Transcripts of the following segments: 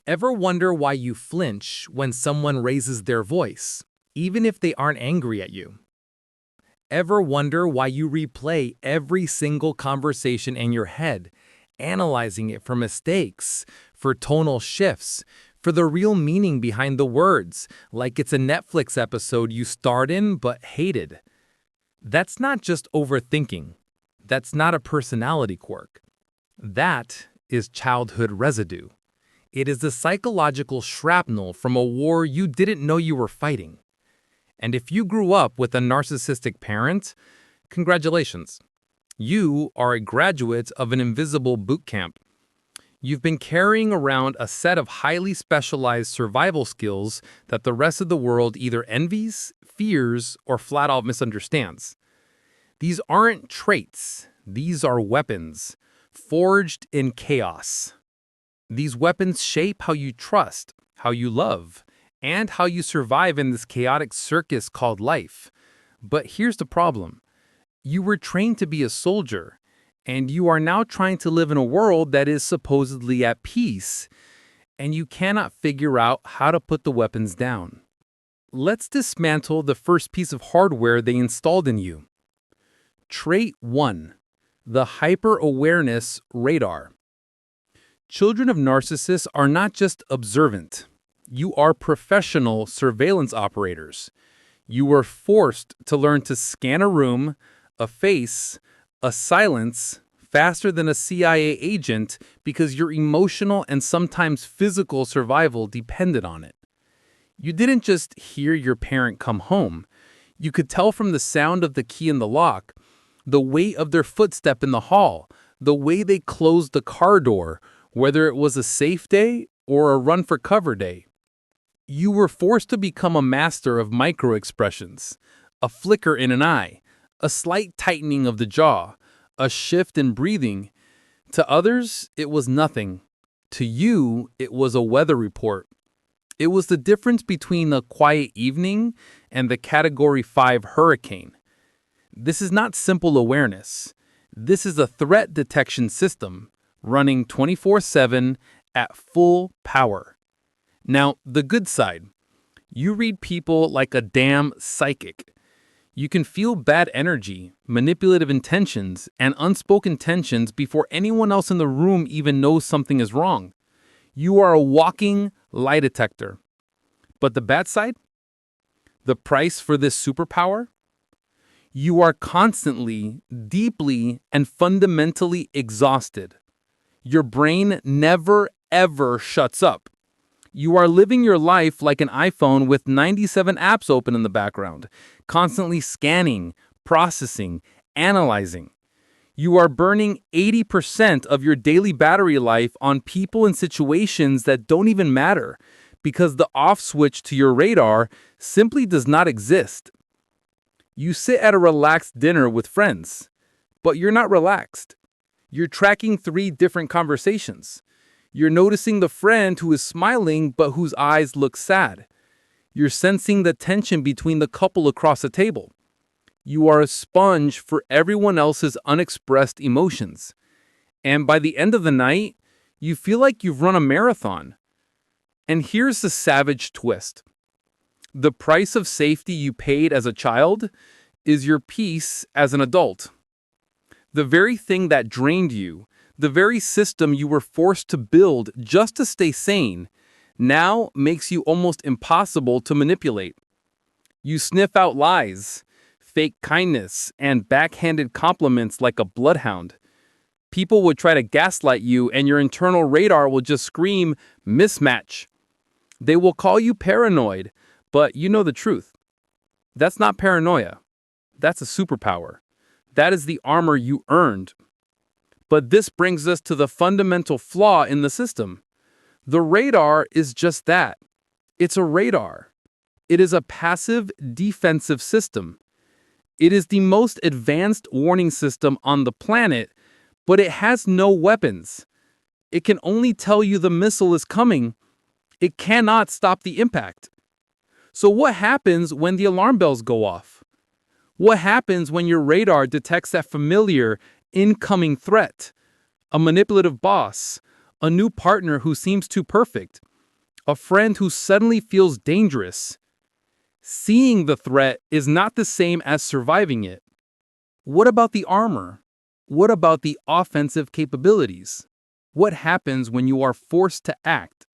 Ever wonder why you flinch when someone raises their voice, even if they aren't angry at you? Ever wonder why you replay every single conversation in your head, analyzing it for mistakes, for tonal shifts, for the real meaning behind the words, like it's a Netflix episode you starred in but hated? That's not just overthinking. That's not a personality quirk. That is childhood residue. It is the psychological shrapnel from a war you didn't know you were fighting. And if you grew up with a narcissistic parent, congratulations. You are a graduate of an invisible boot camp. You've been carrying around a set of highly specialized survival skills that the rest of the world either envies, fears, or flat out misunderstands. These aren't traits. These are weapons, forged in chaos. These weapons shape how you trust, how you love, and how you survive in this chaotic circus called life. But here's the problem. You were trained to be a soldier, and you are now trying to live in a world that is supposedly at peace, and you cannot figure out how to put the weapons down. Let's dismantle the first piece of hardware they installed in you. Trait 1. The hyper-awareness radar. Children of narcissists are not just observant. You are professional surveillance operators. You were forced to learn to scan a room, a face, a silence faster than a CIA agent because your emotional and sometimes physical survival depended on it. You didn't just hear your parent come home. You could tell from the sound of the key in the lock, the weight of their footstep in the hall, the way they closed the car door, whether it was a safe day or a run-for-cover day. You were forced to become a master of micro-expressions, a flicker in an eye, a slight tightening of the jaw, a shift in breathing. To others, it was nothing. To you, it was a weather report. It was the difference between a quiet evening and the Category 5 hurricane. This is not simple awareness. This is a threat detection system running 24/7 at full power. Now, the good side. You read people like a damn psychic. You can feel bad energy, manipulative intentions, and unspoken tensions before anyone else in the room even knows something is wrong. You are a walking lie detector. But the bad side? The price for this superpower? You are constantly, deeply, and fundamentally exhausted. Your brain never, ever shuts up. You are living your life like an iPhone with 97 apps open in the background, constantly scanning, processing, analyzing. You are burning 80% of your daily battery life on people and situations that don't even matter because the off switch to your radar simply does not exist. You sit at a relaxed dinner with friends, but you're not relaxed. You're tracking 3 different conversations. You're noticing the friend who is smiling but whose eyes look sad. You're sensing the tension between the couple across the table. You are a sponge for everyone else's unexpressed emotions. And by the end of the night, you feel like you've run a marathon. And here's the savage twist. The price of safety you paid as a child is your peace as an adult. The very thing that drained you, the very system you were forced to build just to stay sane, now makes you almost impossible to manipulate. You sniff out lies, fake kindness, and backhanded compliments like a bloodhound. People would try to gaslight you, and your internal radar will just scream, mismatch. They will call you paranoid, but you know the truth. That's not paranoia. That's a superpower. That is the armor you earned. But this brings us to the fundamental flaw in the system. The radar is just that. It's a radar. It is a passive defensive system. It is the most advanced warning system on the planet, but it has no weapons. It can only tell you the missile is coming. It cannot stop the impact. So what happens when the alarm bells go off? What happens when your radar detects that familiar, incoming threat? A manipulative boss, a new partner who seems too perfect, A friend who suddenly feels dangerous. Seeing the threat is not the same as surviving it. What about the armor? What about the offensive capabilities? What happens when you are forced to act?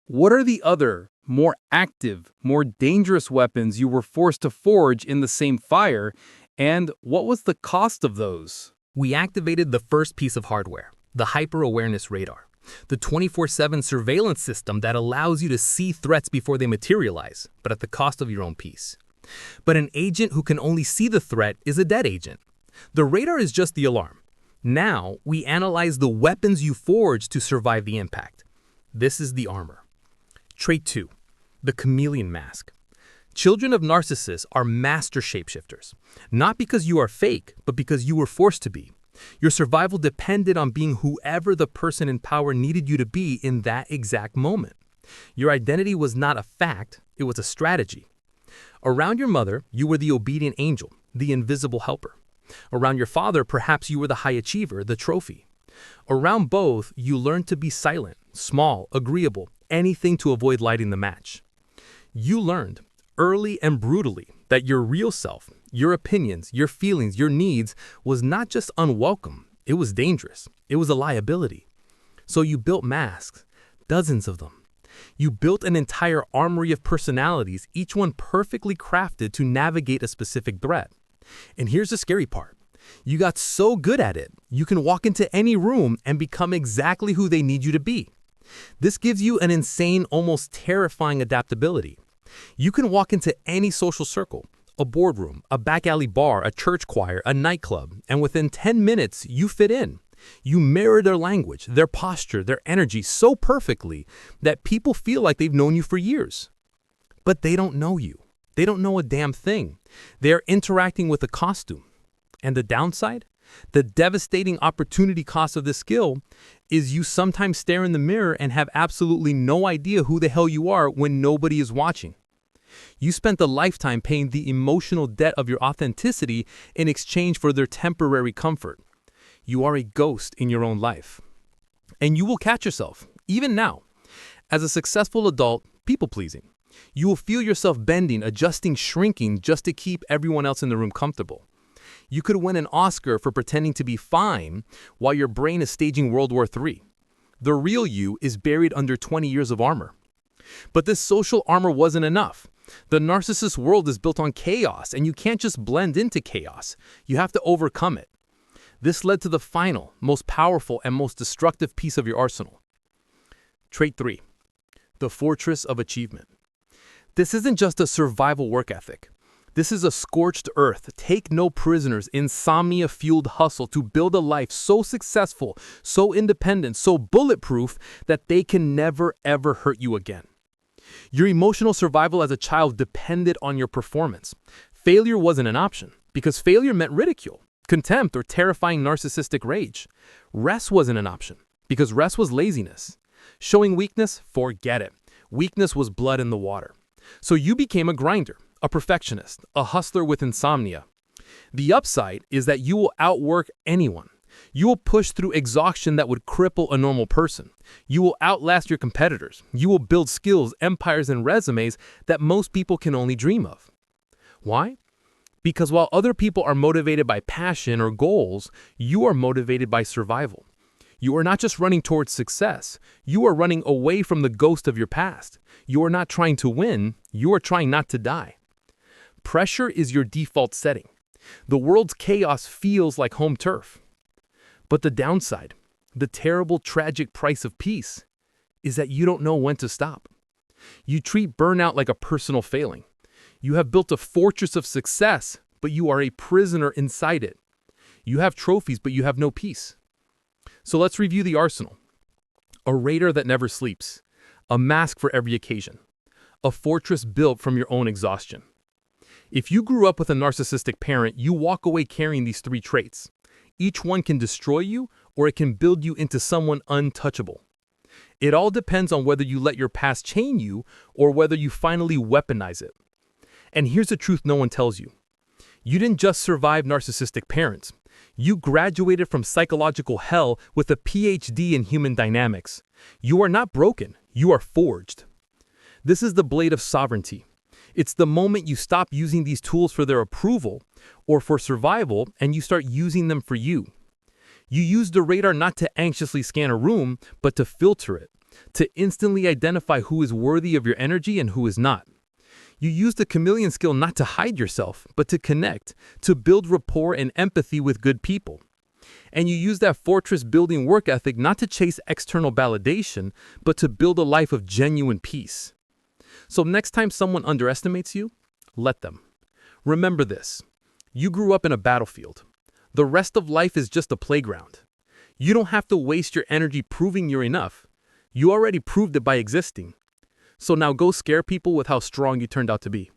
What are the other, more active, more dangerous weapons you were forced to forge in the same fire, and what was the cost of those? We activated the first piece of hardware, the hyper-awareness radar, the 24/7 surveillance system that allows you to see threats before they materialize, but at the cost of your own peace. But an agent who can only see the threat is a dead agent. The radar is just the alarm. Now, we analyze the weapons you forged to survive the impact. This is the armor. Trait 2, the chameleon mask. Children of narcissists are master shapeshifters, not because you are fake, but because you were forced to be. Your survival depended on being whoever the person in power needed you to be in that exact moment. Your identity was not a fact, it was a strategy. Around your mother, you were the obedient angel, the invisible helper. Around your father, perhaps you were the high achiever, the trophy. Around both, you learned to be silent, small, agreeable, anything to avoid lighting the match. You learned, early and brutally, that your real self, your opinions, your feelings, your needs was not just unwelcome, it was dangerous, it was a liability. So you built masks, dozens of them. You built an entire armory of personalities, each one perfectly crafted to navigate a specific threat. And here's the scary part. You got so good at it, you can walk into any room and become exactly who they need you to be. This gives you an insane, almost terrifying adaptability. You can walk into any social circle, a boardroom, a back alley bar, a church choir, a nightclub, and within 10 minutes, you fit in. You mirror their language, their posture, their energy so perfectly that people feel like they've known you for years. But they don't know you. They don't know a damn thing. They're interacting with a costume. And the downside? The devastating opportunity cost of this skill is you sometimes stare in the mirror and have absolutely no idea who the hell you are when nobody is watching. You spent a lifetime paying the emotional debt of your authenticity in exchange for their temporary comfort. You are a ghost in your own life. And you will catch yourself, even now, as a successful adult, people-pleasing. You will feel yourself bending, adjusting, shrinking just to keep everyone else in the room comfortable. You could win an Oscar for pretending to be fine while your brain is staging World War III. The real you is buried under 20 years of armor. But this social armor wasn't enough. The narcissist world is built on chaos, and you can't just blend into chaos. You have to overcome it. This led to the final, most powerful, and most destructive piece of your arsenal. Trait 3, the fortress of achievement. This isn't just a survival work ethic. This is a scorched earth, take no prisoners, insomnia-fueled hustle to build a life so successful, so independent, so bulletproof that they can never ever hurt you again. Your emotional survival as a child depended on your performance. Failure wasn't an option, because failure meant ridicule, contempt, or terrifying narcissistic rage. Rest wasn't an option, because rest was laziness. Showing weakness? Forget it. Weakness was blood in the water. So you became a grinder, a perfectionist, a hustler with insomnia. The upside is that you will outwork anyone. You will push through exhaustion that would cripple a normal person. You will outlast your competitors. You will build skills, empires, and resumes that most people can only dream of. Why? Because while other people are motivated by passion or goals, you are motivated by survival. You are not just running towards success. You are running away from the ghost of your past. You are not trying to win. You are trying not to die. Pressure is your default setting. The world's chaos feels like home turf. But the downside, the terrible, tragic price of peace, is that you don't know when to stop. You treat burnout like a personal failing. You have built a fortress of success, but you are a prisoner inside it. You have trophies, but you have no peace. So let's review the arsenal. A radar that never sleeps. A mask for every occasion. A fortress built from your own exhaustion. If you grew up with a narcissistic parent, you walk away carrying these 3 traits. Each one can destroy you, or it can build you into someone untouchable. It all depends on whether you let your past chain you, or whether you finally weaponize it. And here's the truth no one tells you. You didn't just survive narcissistic parents. You graduated from psychological hell with a PhD in human dynamics. You are not broken, you are forged. This is the blade of sovereignty. It's the moment you stop using these tools for their approval or for survival and you start using them for you. You use the radar not to anxiously scan a room, but to filter it, to instantly identify who is worthy of your energy and who is not. You use the chameleon skill not to hide yourself, but to connect, to build rapport and empathy with good people. And you use that fortress building work ethic not to chase external validation, but to build a life of genuine peace. So next time someone underestimates you, let them. Remember this: you grew up in a battlefield. The rest of life is just a playground. You don't have to waste your energy proving you're enough. You already proved it by existing. So now go scare people with how strong you turned out to be.